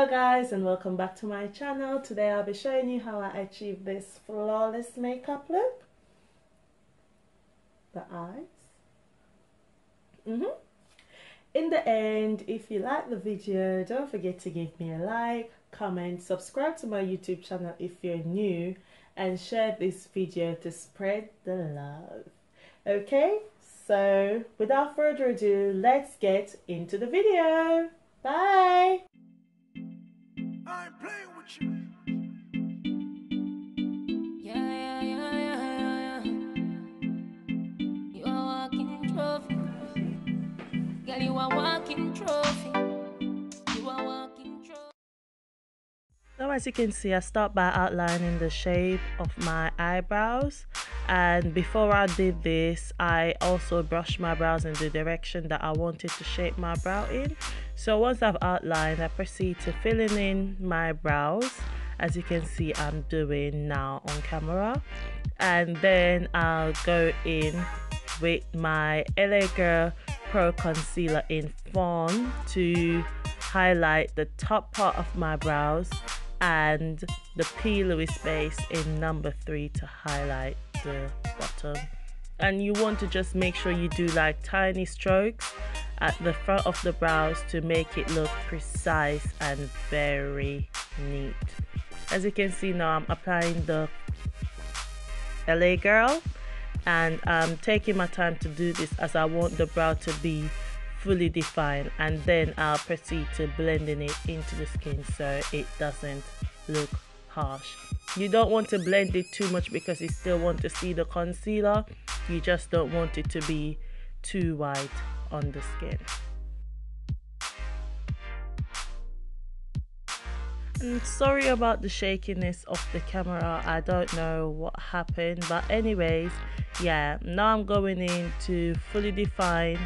Guys, and welcome back to my channel. Today I'll be showing you how I achieve this flawless makeup look. The eyes. In the end, if you like the video, don't forget to give me a like, comment, subscribe to my YouTube channel if you're new, and share this video to spread the love. Okay, so without further ado, let's get into the video. Bye. I ain't playing with you. Yeah. You are walking trophy. Girl, you are walking trophy. You are walking trophy. Now, as you can see, I start by outlining the shape of my eyebrows, and before I did this, I also brushed my brows in the direction that I wanted to shape my brow in. So once I've outlined, I proceed to filling in my brows, as you can see I'm doing now on camera, and then I'll go in with my LA Girl Pro Concealer in Fawn to highlight the top part of my brows, and the P. Louise base in number 3 to highlight the bottom. And you want to just make sure you do like tiny strokes at the front of the brows to make it look precise and very neat. As you can see now, I'm applying the LA Girl, and I'm taking my time to do this as I want the brow to be fully defined, and then I'll proceed to blending it into the skin so it doesn't look harsh. You don't want to blend it too much because you still want to see the concealer. You just don't want it to be too white on the skin. And sorry about the shakiness of the camera, I don't know what happened, but anyways, yeah, now I'm going in to fully define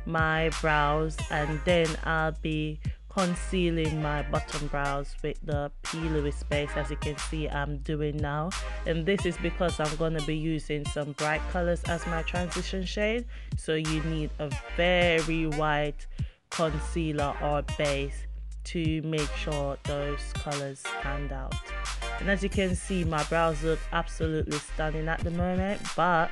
my brows, and then I'll be concealing my bottom brows with the P. Louise base, as you can see I'm doing now. And this is because I'm going to be using some bright colors as my transition shade, so you need a very white concealer or base to make sure those colors stand out. And as you can see, my brows look absolutely stunning at the moment, but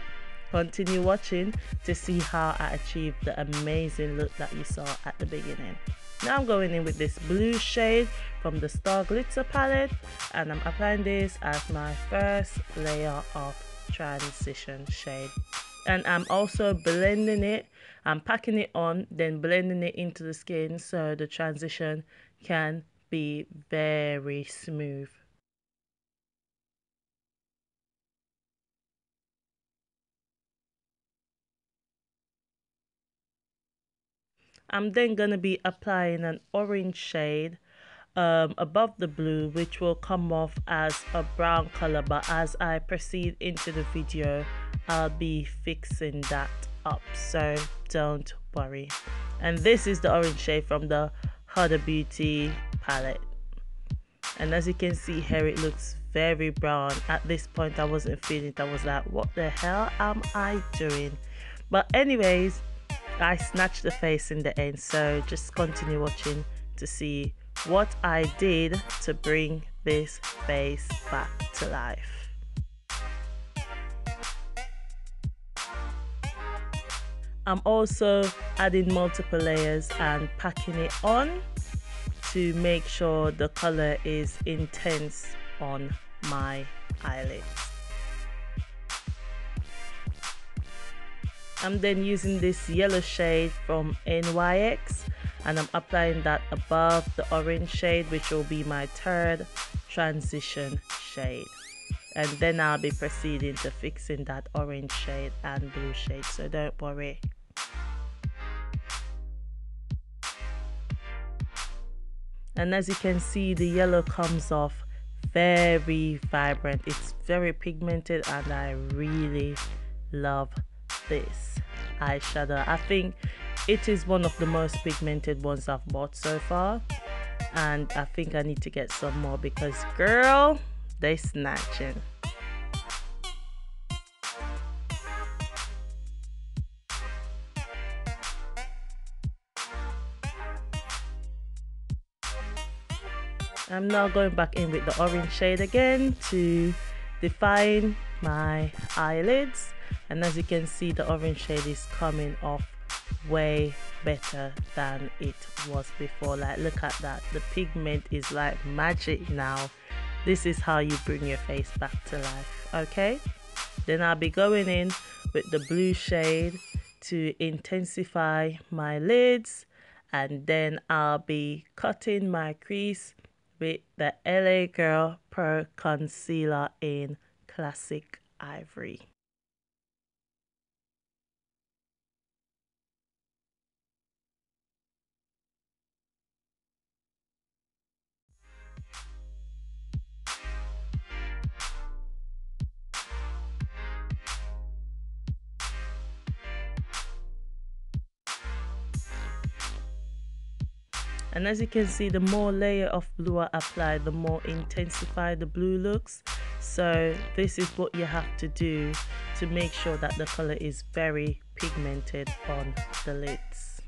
continue watching to see how I achieved the amazing look that you saw at the beginning. Now I'm going in with this blue shade from the Star Glitzer palette, and I'm applying this as my first layer of transition shade. And I'm also blending it, I'm packing it on, then blending it into the skin so the transition can be very smooth. I'm then going to be applying an orange shade above the blue, which will come off as a brown color, but as I proceed into the video I'll be fixing that up, so don't worry. And this is the orange shade from the Huda Beauty palette, and as you can see here, it looks very brown. At this point I wasn't feeling it, I was like, what the hell am I doing? But anyways, I snatched the face in the end, so just continue watching to see what I did to bring this face back to life. I'm also adding multiple layers and packing it on to make sure the color is intense on my eyelids. I'm then using this yellow shade from NYX, and I'm applying that above the orange shade, which will be my third transition shade. And then I'll be proceeding to fixing that orange shade and blue shade, so don't worry. And as you can see, the yellow comes off very vibrant. It's very pigmented, and I really love this eyeshadow. I think it is one of the most pigmented ones I've bought so far, and I think I need to get some more because girl, they snatching. I'm now going back in with the orange shade again to define my eyelids, and as you can see, the orange shade is coming off way better than it was before. Like, look at that, the pigment is like magic now. This is how you bring your face back to life. Okay, then I'll be going in with the blue shade to intensify my lids, and then I'll be cutting my crease with the LA Girl Pro Concealer in Classic Ivory. And as you can see, the more layer of blue I apply, the more intensified the blue looks. So this is what you have to do to make sure that the color is very pigmented on the lids.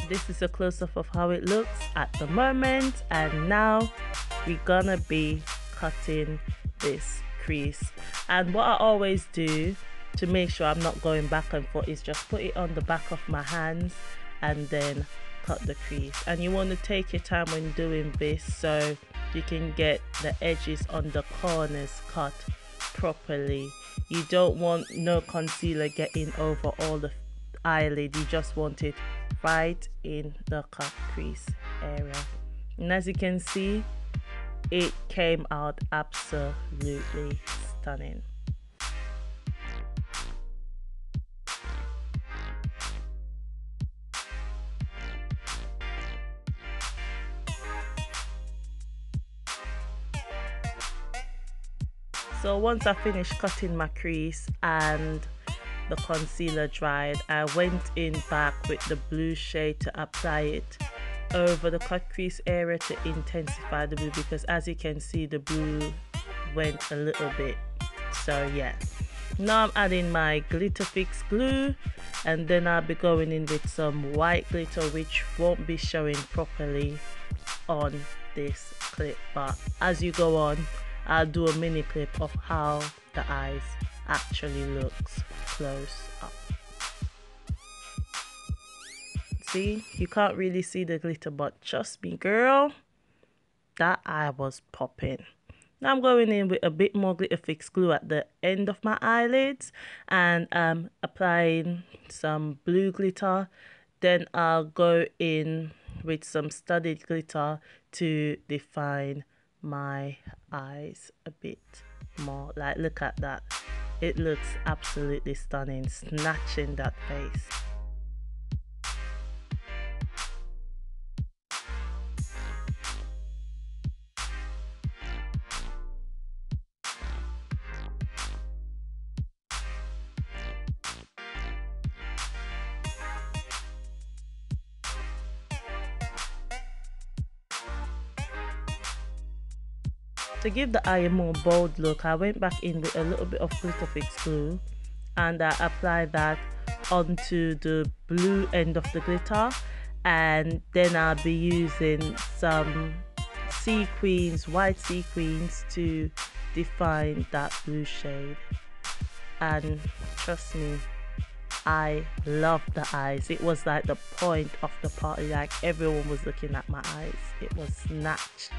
This is a close-up of how it looks at the moment, and now we're gonna be cutting this crease. And what I always do to make sure I'm not going back and forth is just put it on the back of my hands and then cut the crease. And you want to take your time when doing this so you can get the edges on the corners cut properly. You don't want no concealer getting over all the eyelid, you just want it right in the cut crease area. And as you can see, it came out absolutely stunning. So once I finished cutting my crease and the concealer dried, I went in back with the blue shade to apply it over the cut crease area to intensify the blue, because as you can see, the blue went a little bit. So yeah, now I'm adding my glitter fix glue, and then I'll be going in with some white glitter, which won't be showing properly on this clip, but as you go on, I'll do a mini clip of how the eyes actually looks close up. See, you can't really see the glitter, but trust me girl, that eye was popping. Now I'm going in with a bit more glitter fix glue at the end of my eyelids, and I'm applying some blue glitter. Then I'll go in with some studded glitter to define my eyes a bit more. Like, look at that, it looks absolutely stunning, snatching that face. To give the eye a more bold look, I went back in with a little bit of glitter fix glue and I applied that onto the blue end of the glitter, and then I'll be using some sequins, white sequins, to define that blue shade. And trust me, I love the eyes. It was like the point of the party, like everyone was looking at my eyes. It was snatched.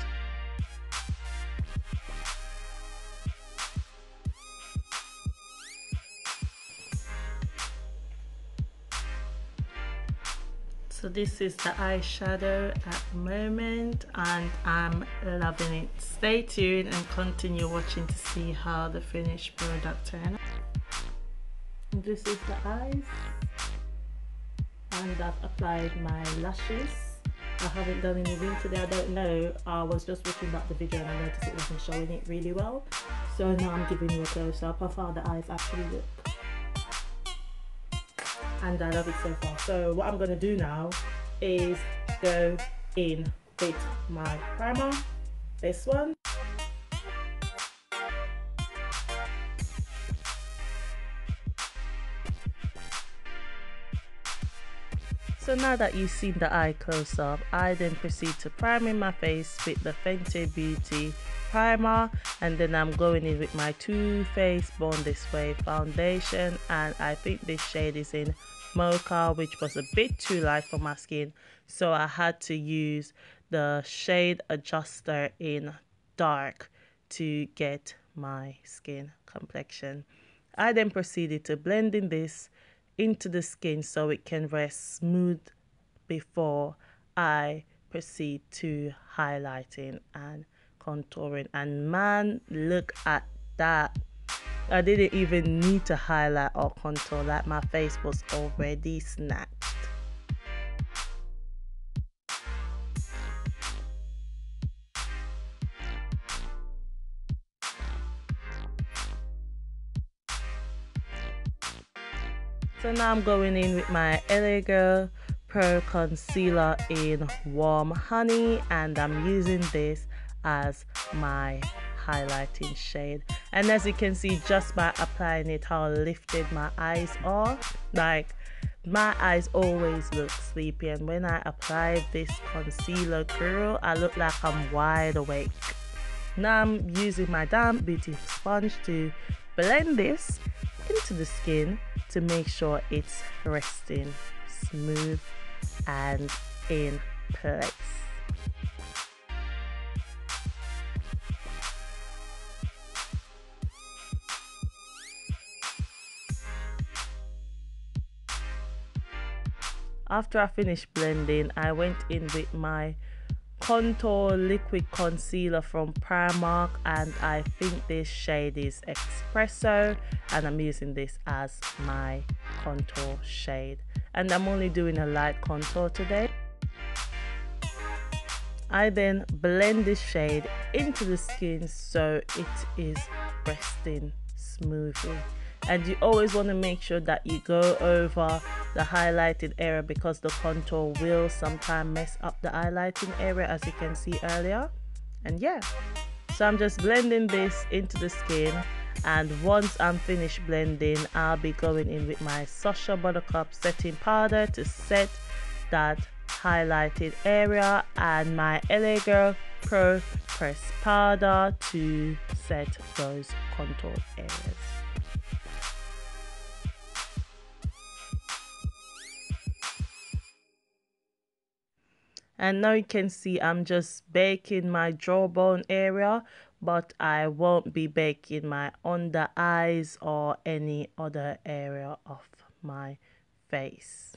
So this is the eyeshadow at the moment, and I'm loving it. Stay tuned and continue watching to see how the finished product turns out. This is the eyes, and I've applied my lashes. I haven't done any wing today, I don't know. I was just watching back the video and I noticed it wasn't showing it really well. So now I'm giving you a close up of how the eyes actually look. And I love it so far. So what I'm going to do now is go in with my primer, this one. So now that you've seen the eye close up, I then proceed to priming my face with the Fenty Beauty primer, and then I'm going in with my Too Faced Born This Way foundation, and I think this shade is in Mocha, which was a bit too light for my skin, so I had to use the shade adjuster in dark to get my skin complexion. I then proceeded to blending this into the skin so it can rest smooth before I proceed to highlighting and contouring. And man, look at that. I didn't even need to highlight or contour, like my face was already snatched. So now I'm going in with my LA Girl Pro Concealer in Warm Honey, and I'm using this as my highlighting shade. And as you can see, just by applying it, how lifted my eyes are. Like, my eyes always look sleepy, and when I apply this concealer, girl, I look like I'm wide awake. Now I'm using my damp beauty sponge to blend this into the skin to make sure it's resting smooth and in place. After I finished blending, I went in with my contour liquid concealer from Primark, and I think this shade is Espresso, and I'm using this as my contour shade, and I'm only doing a light contour today. I then blend this shade into the skin so it is resting smoothly. And you always want to make sure that you go over the highlighted area, because the contour will sometimes mess up the highlighting area, as you can see earlier. And yeah, so I'm just blending this into the skin, and once I'm finished blending, I'll be going in with my Sacha Buttercup setting powder to set that highlighted area, and my LA Girl Pro Press powder to set those contour areas. And now you can see I'm just baking my jawbone area, but I won't be baking my under eyes or any other area of my face.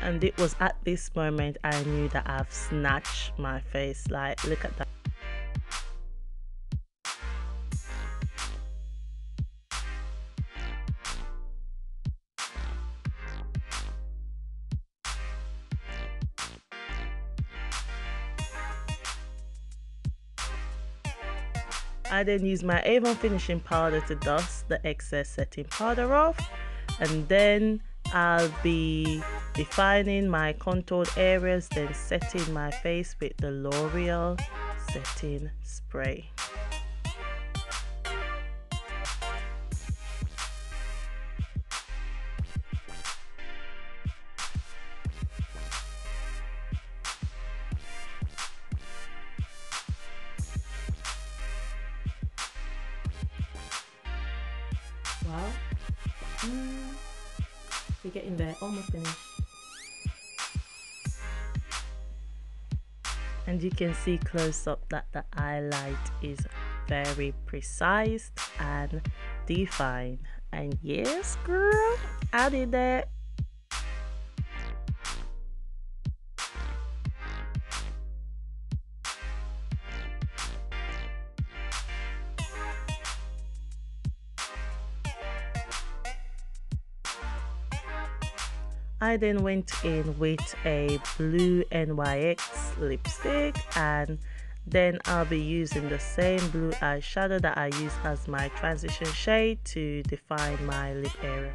And it was at this moment I knew that I've snatched my face. Like, look at that. I then use my AVON finishing powder to dust the excess setting powder off, and then I'll be defining my contoured areas, then setting my face with the L'Oreal setting spray. Wow. We're getting there, almost finished. And you can see close up that the highlight is very precise and defined. And yes, girl, I did that. I then went in with a blue NYX lipstick, and then I'll be using the same blue eyeshadow that I use as my transition shade to define my lip area.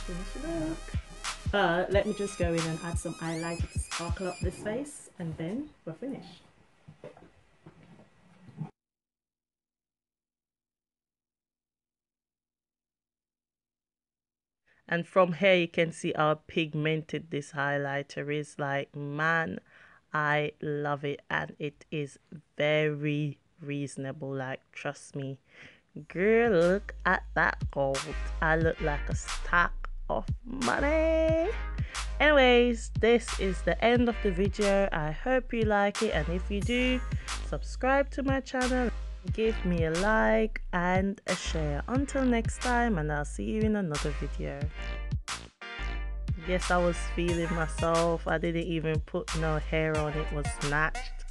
finish look. Let me just go in and add some highlighter to sparkle up this face, and then we're finished. And from here you can see how pigmented this highlighter is. Like, man, I love it, and it is very reasonable. Like, trust me, girl, look at that gold. I look like a stack of money. Anyways, this is the end of the video. I hope you like it, and if you do, subscribe to my channel, give me a like and a share. Until next time, and I'll see you in another video. Yes, I was feeling myself. I didn't even put no hair on. It was snatched.